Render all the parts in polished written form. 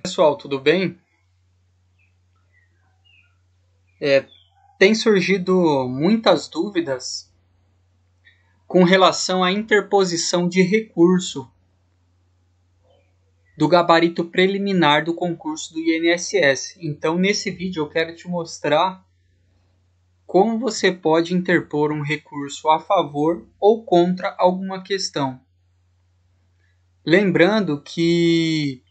Pessoal, tudo bem? Tem surgido muitas dúvidas com relação à interposição de recurso do gabarito preliminar do concurso do INSS. Então, nesse vídeo eu quero te mostrar como você pode interpor um recurso a favor ou contra alguma questão. Lembrando que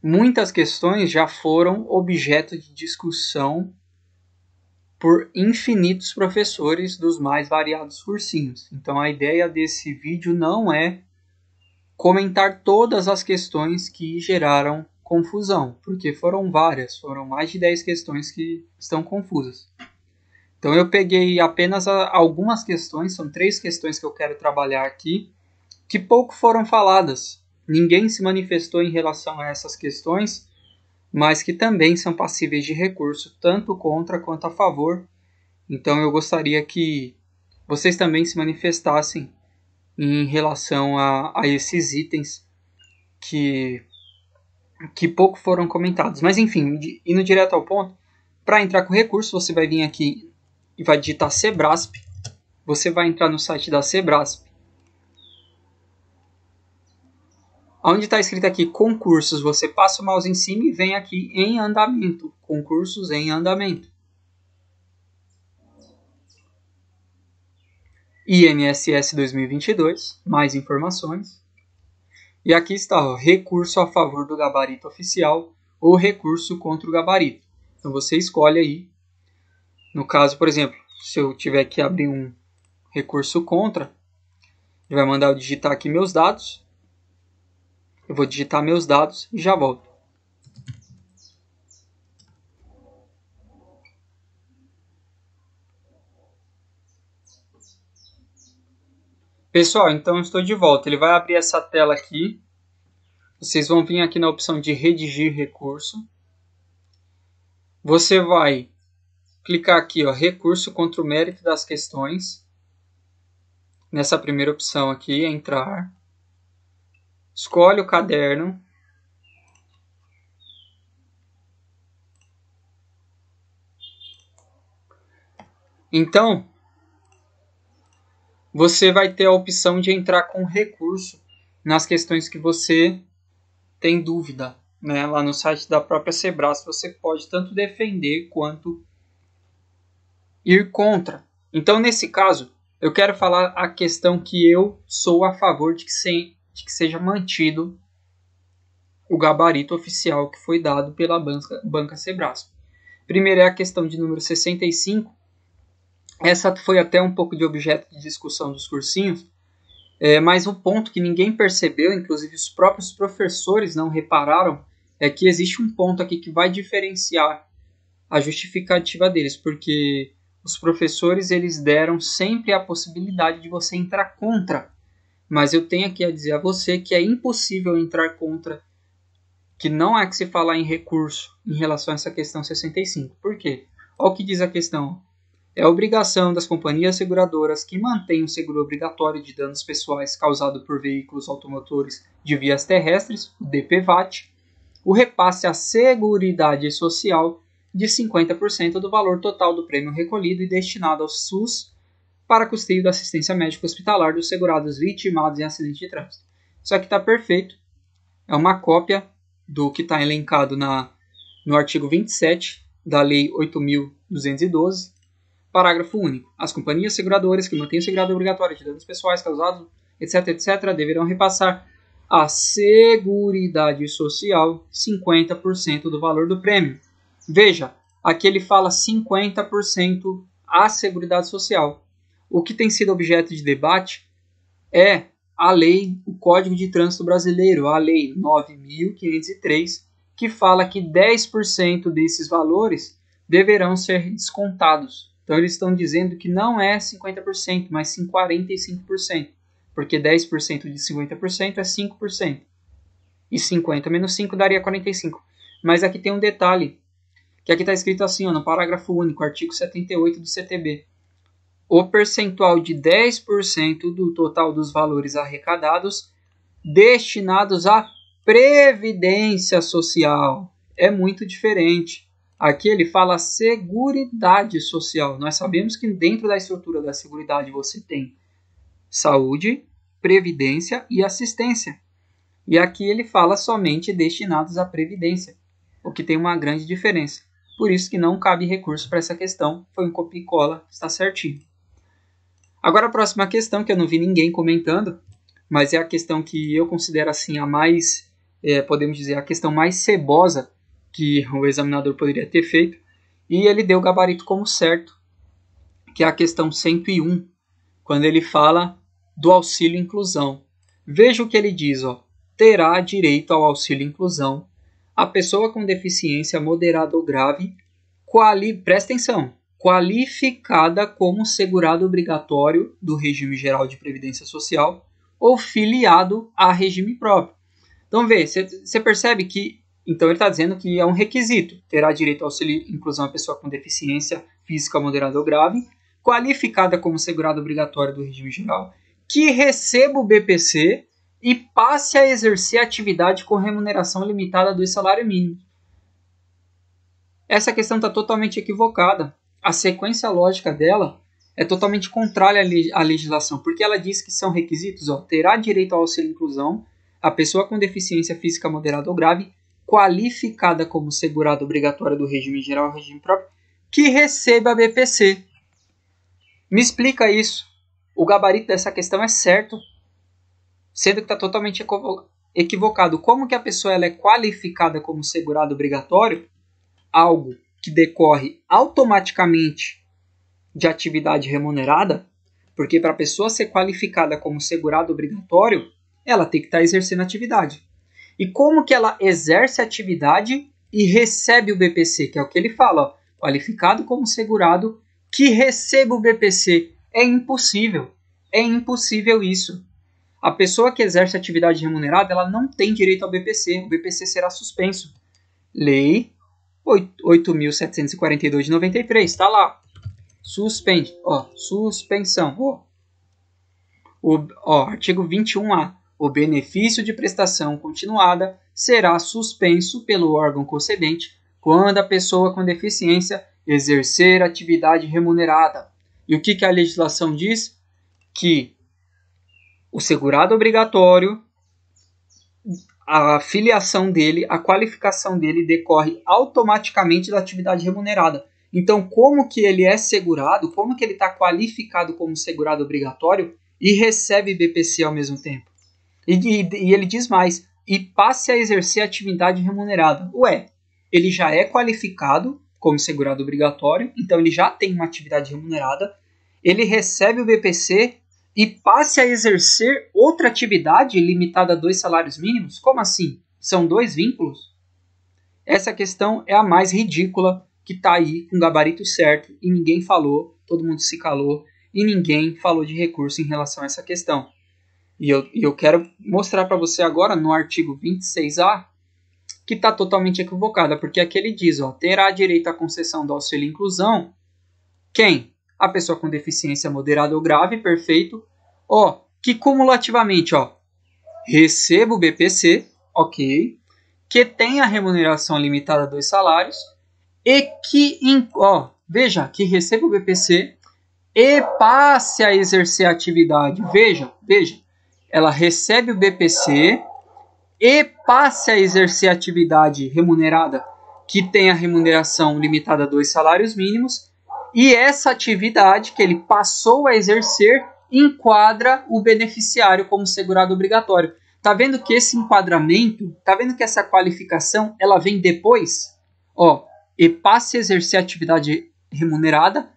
muitas questões já foram objeto de discussão por infinitos professores dos mais variados cursinhos. Então a ideia desse vídeo não é comentar todas as questões que geraram confusão, porque foram várias, foram mais de 10 questões que estão confusas. Então eu peguei apenas algumas questões, são 3 questões que eu quero trabalhar aqui, que pouco foram faladas. Ninguém se manifestou em relação a essas questões, mas que também são passíveis de recurso, tanto contra quanto a favor. Então eu gostaria que vocês também se manifestassem em relação a esses itens que pouco foram comentados. Mas enfim, indo direto ao ponto, para entrar com recurso, você vai vir aqui e vai digitar Sebrasp. Você vai entrar no site da Sebrasp. Onde está escrito aqui concursos, você passa o mouse em cima e vem aqui em andamento. Concursos em andamento. INSS 2022, mais informações. E aqui está, ó, recurso a favor do gabarito oficial ou recurso contra o gabarito. Então você escolhe aí. No caso, por exemplo, se eu tiver que abrir um recurso contra, ele vai mandar eu digitar aqui meus dados. Eu vou digitar meus dados e já volto. Pessoal, então eu estou de volta. Ele vai abrir essa tela aqui. Vocês vão vir aqui na opção de redigir recurso. Você vai clicar aqui, ó, recurso contra o mérito das questões. Nessa primeira opção aqui, entrar. Escolhe o caderno. Então, você vai ter a opção de entrar com recurso nas questões que você tem dúvida, né? Lá no site da própria Sebrasp você pode tanto defender quanto ir contra. Então, nesse caso, eu quero falar a questão que eu sou a favor de que seja mantido o gabarito oficial que foi dado pela banca Sebrasp. Primeiro é a questão de número 65. Essa foi até um pouco de objeto de discussão dos cursinhos, mas um ponto que ninguém percebeu, inclusive os próprios professores não repararam, é que existe um ponto aqui que vai diferenciar a justificativa deles, porque os professores eles deram sempre a possibilidade de você entrar contra, mas eu tenho aqui a dizer a você que é impossível entrar contra, que não há que se falar em recurso em relação a essa questão 65. Por quê? Olha o que diz a questão. É obrigação das companhias seguradoras que mantêm o seguro obrigatório de danos pessoais causado por veículos automotores de vias terrestres, o DPVAT, o repasse à Seguridade Social de 50% do valor total do prêmio recolhido e destinado ao SUS para custeio da assistência médica hospitalar dos segurados vitimados em acidente de trânsito. Isso aqui está perfeito. É uma cópia do que está elencado no artigo 27 da Lei 8.212, parágrafo único. As companhias seguradoras que mantêm o segurado obrigatório de danos pessoais causados, etc., deverão repassar à Seguridade Social 50% do valor do prêmio. Veja, aqui ele fala 50% à Seguridade Social. O que tem sido objeto de debate é a lei, o Código de Trânsito Brasileiro, a Lei 9.503, que fala que 10% desses valores deverão ser descontados. Então eles estão dizendo que não é 50%, mas sim 45%, porque 10% de 50% é 5%, e 50 menos 5 daria 45%. Mas aqui tem um detalhe, que aqui está escrito assim, ó, no parágrafo único, artigo 78 do CTB. O percentual de 10% do total dos valores arrecadados destinados a previdência social. É muito diferente. Aqui ele fala seguridade social. Nós sabemos que dentro da estrutura da seguridade você tem saúde, previdência e assistência. E aqui ele fala somente destinados à previdência, o que tem uma grande diferença. Por isso que não cabe recurso para essa questão. Foi um copia e cola, está certinho. Agora a próxima questão, que eu não vi ninguém comentando, mas é a questão que eu considero assim a mais, podemos dizer, a questão mais cebosa que o examinador poderia ter feito. E ele deu o gabarito como certo, que é a questão 101, quando ele fala do auxílio inclusão. Veja o que ele diz, ó. Terá direito ao auxílio inclusão a pessoa com deficiência moderada ou grave, presta atenção, qualificada como segurado obrigatório do regime geral de previdência social ou filiado a regime próprio. Então, você percebe que então ele está dizendo que é um requisito. Terá direito ao auxílio inclusão a pessoa com deficiência física moderada ou grave, qualificada como segurado obrigatório do regime geral, que receba o BPC e passe a exercer atividade com remuneração limitada a 2 salários mínimos. Essa questão está totalmente equivocada. A sequência lógica dela é totalmente contrária à legislação, porque ela diz que são requisitos, ó, terá direito ao auxílio inclusão a pessoa com deficiência física moderada ou grave, qualificada como segurado obrigatório do regime geral ou regime próprio, que receba BPC. Me explica isso. O gabarito dessa questão é certo, sendo que está totalmente equivocado. Como que a pessoa ela é qualificada como segurado obrigatório? Algo que decorre automaticamente de atividade remunerada, porque para a pessoa ser qualificada como segurado obrigatório, ela tem que estar exercendo atividade. E como que ela exerce atividade e recebe o BPC, que é o que ele fala, ó, qualificado como segurado que receba o BPC. É impossível isso. A pessoa que exerce atividade remunerada, ela não tem direito ao BPC. O BPC será suspenso. Lei 8.742 de 93, está lá. Suspende, ó, suspensão. Artigo 21A. O benefício de prestação continuada será suspenso pelo órgão concedente quando a pessoa com deficiência exercer atividade remunerada. E o que a legislação diz? Que o segurado obrigatório, a filiação dele, a qualificação dele decorre automaticamente da atividade remunerada. Então, como que ele é segurado, como que ele está qualificado como segurado obrigatório e recebe BPC ao mesmo tempo? E ele diz mais, e passe a exercer atividade remunerada. Ele já é qualificado como segurado obrigatório, então ele já tem uma atividade remunerada, ele recebe o BPC e passe a exercer outra atividade limitada a 2 salários mínimos? Como assim? São 2 vínculos? Essa questão é a mais ridícula, que está aí com o gabarito certo e ninguém falou, todo mundo se calou e ninguém falou de recurso em relação a essa questão. E eu quero mostrar para você agora no artigo 26A que está totalmente equivocada, porque aqui ele diz, ó, terá direito à concessão do auxílio inclusão quem? A pessoa com deficiência moderada ou grave, perfeito, ó, que cumulativamente, ó, receba o BPC, ok, que tenha remuneração limitada a 2 salários e que, veja, que receba o BPC e passe a exercer a atividade. Veja, ela recebe o BPC e passe a exercer a atividade remunerada que tenha remuneração limitada a 2 salários mínimos, e essa atividade que ele passou a exercer enquadra o beneficiário como segurado obrigatório. Tá vendo que esse enquadramento, tá vendo que essa qualificação, ela vem depois? Ó, e passe a exercer a atividade remunerada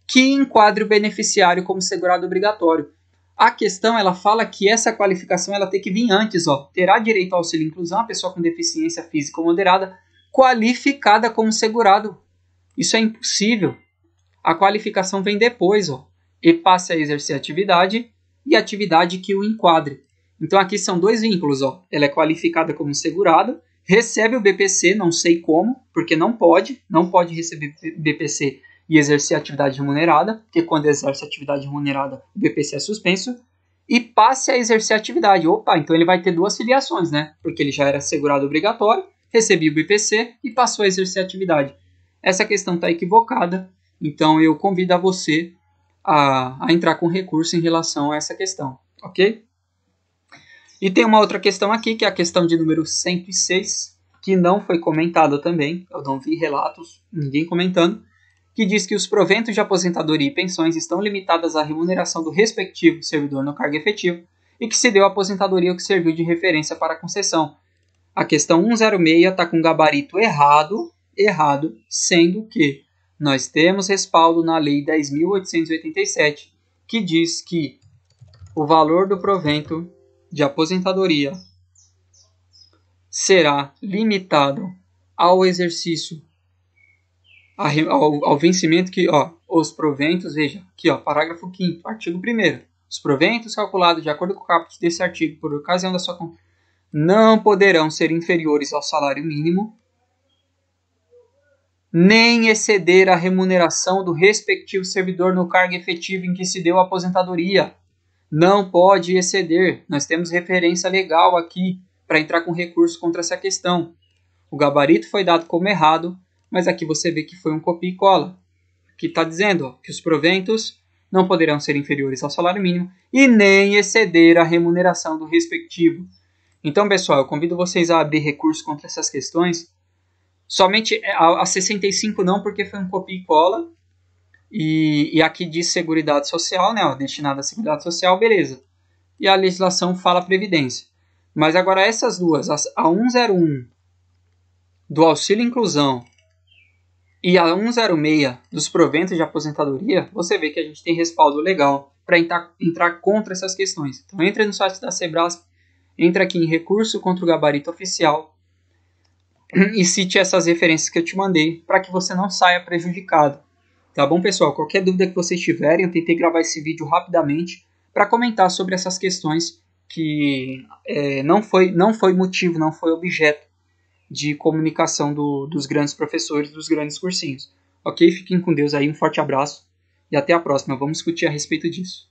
que enquadre o beneficiário como segurado obrigatório. A questão, ela fala que essa qualificação ela tem que vir antes, ó. Terá direito ao auxílio inclusão a pessoa com deficiência física ou moderada qualificada como segurado. Isso é impossível. A qualificação vem depois, ó. E passe a exercer a atividade e atividade que o enquadre. Então aqui são 2 vínculos, ó. Ela é qualificada como segurado, recebe o BPC, não sei como, porque não pode receber BPC e exercer atividade remunerada, porque quando exerce atividade remunerada, o BPC é suspenso, e passe a exercer a atividade. Opa, então ele vai ter duas filiações, né? Porque ele já era segurado obrigatório, recebia o BPC e passou a exercer a atividade. Essa questão está equivocada, então eu convido a você a entrar com recurso em relação a essa questão, ok? E tem uma outra questão aqui, que é a questão de número 106, que não foi comentada também, eu não vi relatos, ninguém comentando, que diz que os proventos de aposentadoria e pensões estão limitadas à remuneração do respectivo servidor no cargo efetivo e que se deu a aposentadoria o que serviu de referência para a concessão. A questão 106 está com gabarito errado, sendo que nós temos respaldo na Lei 10.887, que diz que o valor do provento de aposentadoria será limitado ao exercício, ao vencimento que, os proventos, veja, aqui, parágrafo 5º, artigo 1º, os proventos calculados de acordo com o caput desse artigo por ocasião da sua não poderão ser inferiores ao salário mínimo, nem exceder a remuneração do respectivo servidor no cargo efetivo em que se deu a aposentadoria. Não pode exceder. Nós temos referência legal aqui para entrar com recurso contra essa questão. O gabarito foi dado como errado, mas aqui você vê que foi um copia e cola. Que está dizendo que os proventos não poderão ser inferiores ao salário mínimo e nem exceder a remuneração do respectivo. Então, pessoal, eu convido vocês a abrir recurso contra essas questões. Somente a 65 não, porque foi um copia e cola. E aqui diz Seguridade Social, né? Destinada à Seguridade Social, beleza. E a legislação fala Previdência. Mas agora essas duas, a 101 do Auxílio Inclusão e a 106 dos proventos de aposentadoria, você vê que a gente tem respaldo legal para entrar contra essas questões. Então, entre no site da Sebrasp, entre aqui em recurso contra o gabarito oficial e cite essas referências que eu te mandei para que você não saia prejudicado. Tá bom, pessoal? Qualquer dúvida que vocês tiverem, eu tentei gravar esse vídeo rapidamente para comentar sobre essas questões que não foi motivo, não foi objeto de comunicação dos grandes professores, dos grandes cursinhos. Ok? Fiquem com Deus aí, um forte abraço e até a próxima. Vamos discutir a respeito disso.